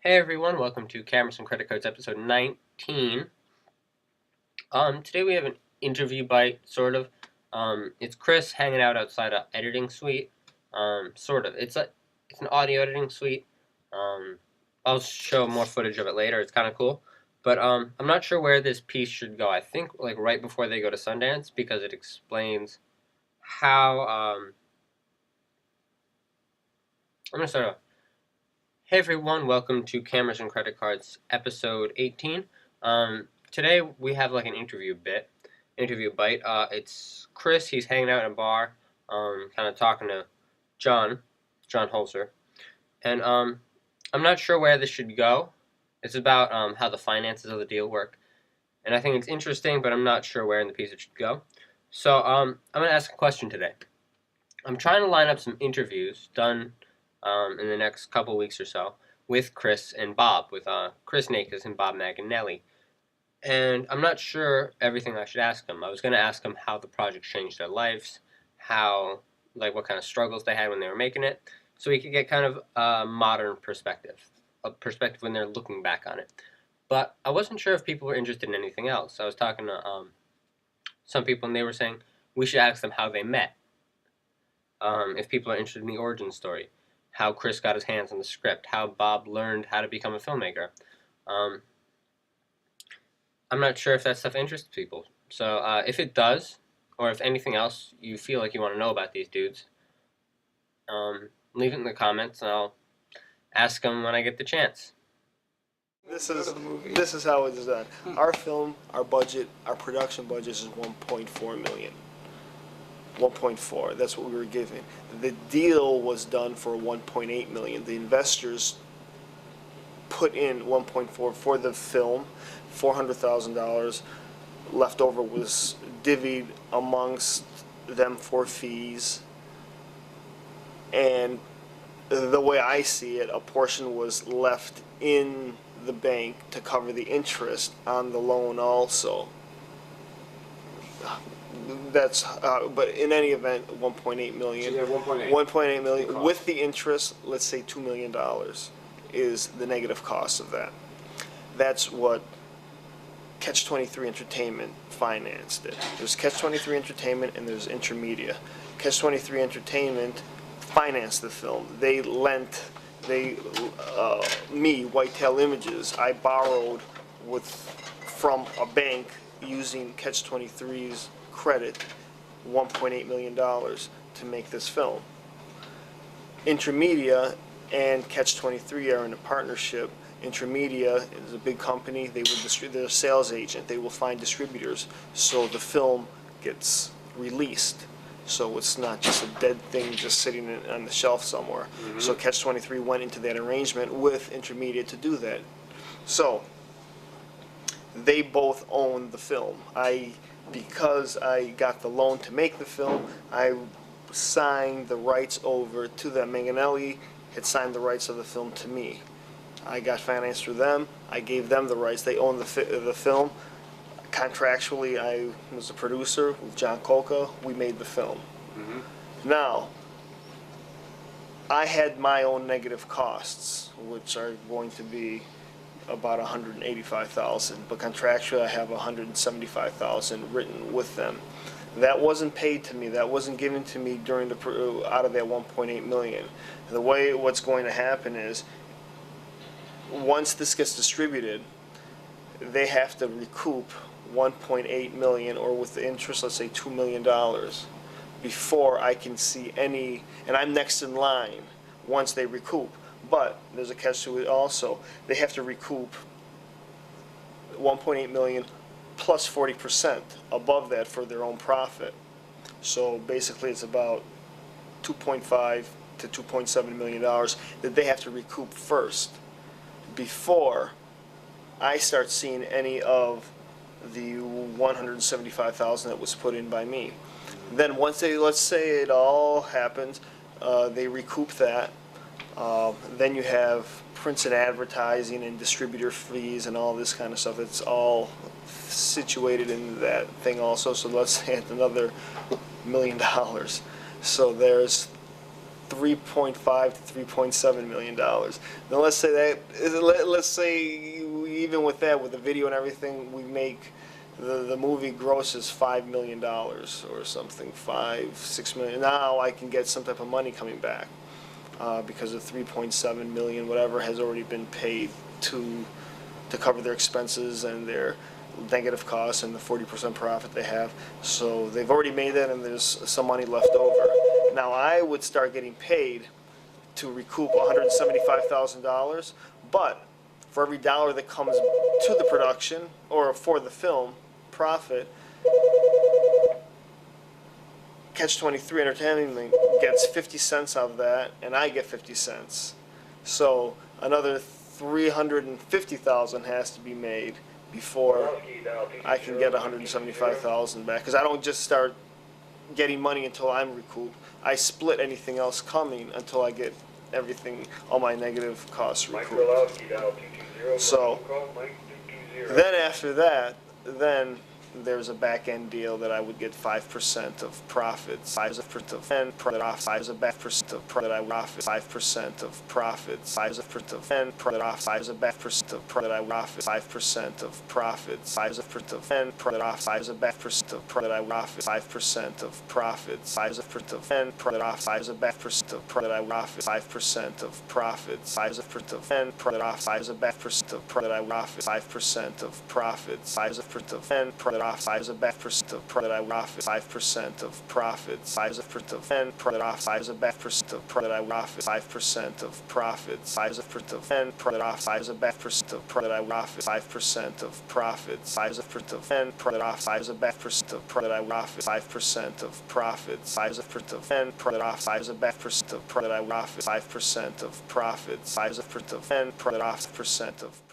Hey everyone, welcome to Cameras and Credit Cards episode 19. Today we have an interview bite, sort of. It's Chris hanging out outside a editing suite. Sort of. It's an audio editing suite. I'll show more footage of it later. It's kind of cool. But I'm not sure where this piece should go. I think like right before they go to Sundance because it explains how I'm gonna start off. Hey everyone, welcome to Cameras and Credit Cards episode 18. Today we have like an interview bite. It's Chris, he's hanging out in a bar, kind of talking to John Holser. And I'm not sure where this should go. It's about how the finances of the deal work. And I think it's interesting, but I'm not sure where in the piece it should go. So I'm going to ask a question today. I'm trying to line up some interviews done in the next couple weeks or so with Chris and Bob, with Chris Nakes and Bob Maganelli. And I'm not sure everything I should ask them. I was going to ask them how the project changed their lives, what kind of struggles they had when they were making it, so we could get kind of a modern perspective, a perspective when they're looking back on it. But I wasn't sure if people were interested in anything else. I was talking to some people, and they were saying we should ask them how they met. If people are interested in the origin story, how Chris got his hands on the script, how Bob learned how to become a filmmaker. I'm not sure if that stuff interests people. So if it does, or if anything else you feel like you want to know about these dudes, leave it in the comments and I'll ask them when I get the chance. This is how it is done. Our film, our budget, our production budget is 1.4 million. 1.4. That's what we were given. The deal was done for 1.8 million. The investors put in 1.4 for the film. $400,000 left over was divvied amongst them for fees. And the way I see it, a portion was left in the bank to cover the interest on the loan also. That's but in any event, 1.8 million. So 1.8. 1.8 million with the interest. Let's say $2 million is the negative cost of that. That's what Catch-23 Entertainment financed it. There's Catch-23 Entertainment and there's Intermedia. Catch-23 Entertainment financed the film. They lent, me, Whitetail Images, I borrowed from a bank using Catch-23's credit $1.8 million to make this film. Intermedia and Catch-23 are in a partnership. Intermedia is a big company. They're a sales agent. They will find distributors so the film gets released. So it's not just a dead thing just sitting on the shelf somewhere. Mm-hmm. So Catch-23 went into that arrangement with Intermedia to do that. So they both own the film. Because I got the loan to make the film, I signed the rights over to them. Manganelli had signed the rights of the film to me. I got financed through them. I gave them the rights. They own the film. Contractually, I was a producer with John Coca. We made the film. Mm-hmm. Now, I had my own negative costs, which are going to be about $185,000, but contractually I have $175,000 written with them. That wasn't paid to me. That wasn't given to me during out of that 1.8 million. The way what's going to happen is, once this gets distributed, they have to recoup 1.8 million, or with the interest, let's say $2 million, before I can see any, and I'm next in line once they recoup. But there's a catch to it also. They have to recoup 1.8 million plus 40% above that for their own profit. So basically it's about 2.5 to 2.7 million dollars that they have to recoup first before I start seeing any of the 175,000 that was put in by me. Then once they, let's say it all happens, they recoup that. Then you have prints and advertising and distributor fees and all this kind of stuff. It's all situated in that thing also. So let's say it's another $1 million. So there's $3.5 to $3.7 million. Now let's say even with that, with the video and everything, we make the movie grosses $5 million or something, 5, 6 million. Now I can get some type of money coming back because of 3.7 million, whatever, has already been paid to cover their expenses and their negative costs and the 40% profit they have. So they've already made that, and there's some money left over. Now I would start getting paid to recoup $175,000, but for every dollar that comes to the production or for the film profit, Catch 23 Entertainment gets 50 cents out of that, and I get 50 cents. So another 350,000 has to be made before I can get 175,000 back, because I don't just start getting money until I'm recouped. I split anything else coming until I get everything, all my negative costs recouped. So then after that, then there's a back end deal that I would get 5% of profits, 5% of and profit off, 5% of profit I profit, 5% of profits, 5% of and profit off, 5% of profit I profit, 5% of profits, 5% of and profit off, 5% of profit I profit, 5% of profits, 5% of and profit off, 5% of profit I profit, 5% of profits, 5% of and profit off, 5% of profit I profit, 5% of profits, 5% of and profit off, 5% of profit I profit, 5% of profits, 5% of and profit off, 5% of profit I profit, 5% of profits, 5% of and profit off, 5% of profit I profit, 5% of profits, 5% of and profit off, 5% of profit I profit, 5% of profits, 5% of and profit off, 5% of profit I profit, 5% of profits, 5% of and profit off, 5% of